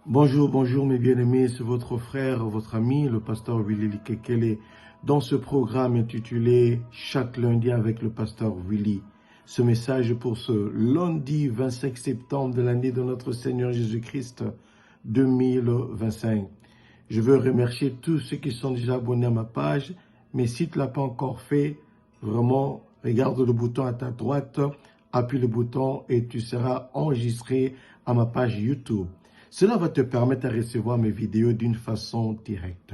Bonjour, bonjour mes bien-aimés, c'est votre frère, votre ami, le pasteur Willy Likekele, dans ce programme intitulé « Chaque lundi avec le pasteur Willy ». Ce message pour ce lundi 25 septembre de l'année de notre Seigneur Jésus-Christ 2025. Je veux remercier tous ceux qui sont déjà abonnés à ma page, mais si tu ne l'as pas encore fait, vraiment, regarde le bouton à ta droite, appuie le bouton et tu seras enregistré à ma page YouTube. Cela va te permettre de recevoir mes vidéos d'une façon directe.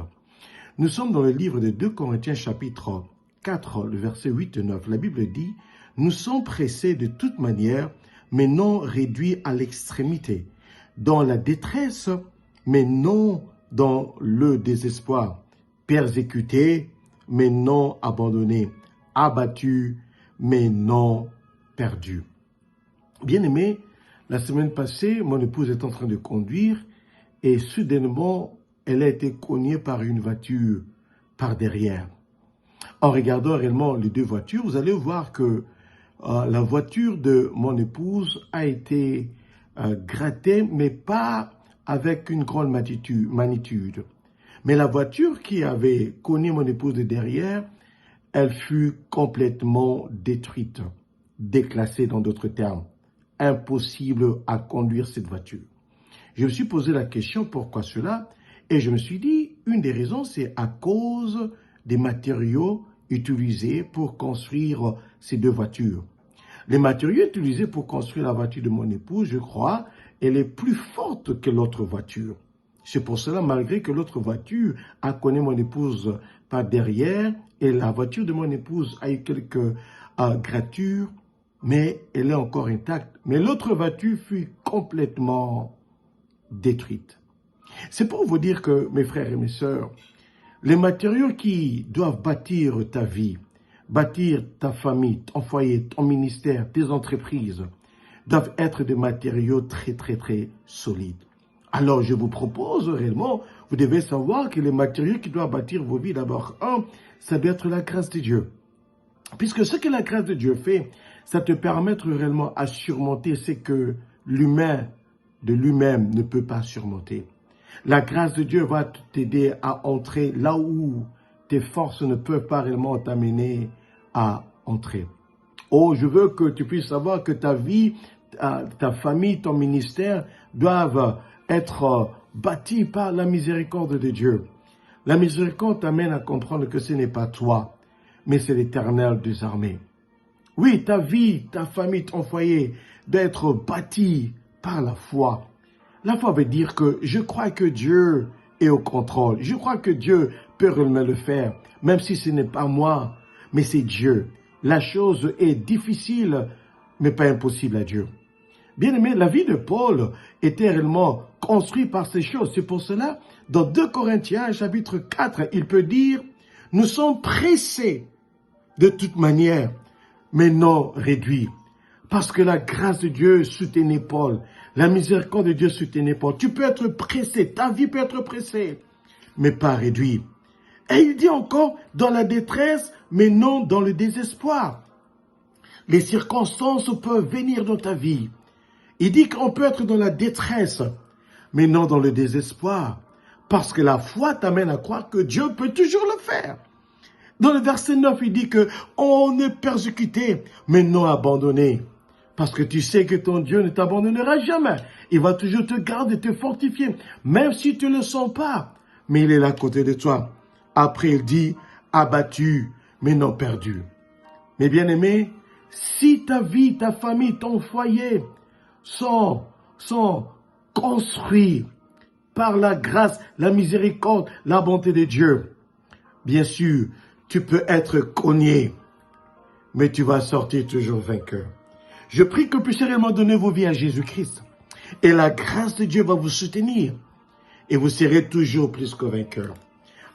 Nous sommes dans le livre de 2 Corinthiens chapitre 4, le verset 8 et 9. La Bible dit « Nous sommes pressés de toute manière, mais non réduits à l'extrémité, dans la détresse, mais non dans le désespoir, persécutés, mais non abandonnés, abattus, mais non perdus. » Bien-aimés, la semaine passée, mon épouse est en train de conduire et soudainement, elle a été cognée par une voiture par derrière. En regardant réellement les deux voitures, vous allez voir que la voiture de mon épouse a été grattée, mais pas avec une grande magnitude. Mais la voiture qui avait cogné mon épouse de derrière, elle fut complètement détruite, déclassée dans d'autres termes. Impossible à conduire cette voiture. Je me suis posé la question pourquoi cela et je me suis dit une des raisons c'est à cause des matériaux utilisés pour construire ces deux voitures. Les matériaux utilisés pour construire la voiture de mon épouse, je crois, elle est plus forte que l'autre voiture. C'est pour cela, malgré que l'autre voiture a cogné mon épouse par derrière et la voiture de mon épouse a eu quelques gratures, mais elle est encore intacte. Mais l'autre voiture fut complètement détruite. C'est pour vous dire que, mes frères et mes sœurs, les matériaux qui doivent bâtir ta vie, bâtir ta famille, ton foyer, ton ministère, tes entreprises, doivent être des matériaux très solides. Alors, je vous propose réellement, vous devez savoir que les matériaux qui doivent bâtir vos vies, d'abord, ça doit être la grâce de Dieu. Puisque ce que la grâce de Dieu fait, ça te permet réellement à surmonter ce que l'humain de lui-même ne peut pas surmonter. La grâce de Dieu va t'aider à entrer là où tes forces ne peuvent pas réellement t'amener à entrer. Oh, je veux que tu puisses savoir que ta vie, ta famille, ton ministère doivent être bâtis par la miséricorde de Dieu. La miséricorde t'amène à comprendre que ce n'est pas toi, mais c'est l'Éternel des armées. Oui, ta vie, ta famille, ton foyer doit être bâti par la foi. La foi veut dire que je crois que Dieu est au contrôle. Je crois que Dieu peut réellement le faire, même si ce n'est pas moi, mais c'est Dieu. La chose est difficile, mais pas impossible à Dieu. Bien aimé, la vie de Paul était réellement construite par ces choses. C'est pour cela, dans 2 Corinthiens, chapitre 4, il peut dire, « Nous sommes pressés de toute manière, mais non réduits. » Parce que la grâce de Dieu soutenait Paul. La miséricorde de Dieu soutenait Paul. Tu peux être pressé, ta vie peut être pressée, mais pas réduit. Et il dit encore, dans la détresse, mais non dans le désespoir. Les circonstances peuvent venir dans ta vie. Il dit qu'on peut être dans la détresse, mais non dans le désespoir. Parce que la foi t'amène à croire que Dieu peut toujours le faire. Dans le verset 9, il dit que on est persécuté, mais non abandonné. Parce que tu sais que ton Dieu ne t'abandonnera jamais. Il va toujours te garder, te fortifier, même si tu ne le sens pas. Mais il est là à côté de toi. Après, il dit, abattu, mais non perdu. Mais bien aimé, si ta vie, ta famille, ton foyer sont construits par la grâce, la miséricorde, la bonté de Dieu, bien sûr, tu peux être cogné, mais tu vas sortir toujours vainqueur. Je prie que vous puissiez réellement donner vos vies à Jésus-Christ. Et la grâce de Dieu va vous soutenir. Et vous serez toujours plus que vainqueur.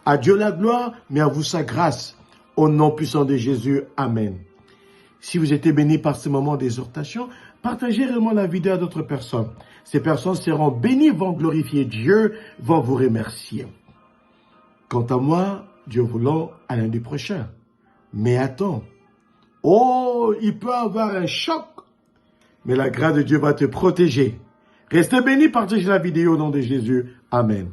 À Dieu la gloire, mais à vous sa grâce. Au nom puissant de Jésus. Amen. Si vous êtes bénis par ce moment d'exhortation, partagez réellement la vidéo à d'autres personnes. Ces personnes seront bénies, vont glorifier Dieu, vont vous remercier. Quant à moi, Dieu voulant, à lundi prochain. Mais attends. Oh, il peut y avoir un choc. Mais la grâce de Dieu va te protéger, Restez bénis, partagez la vidéo au nom de Jésus. Amen.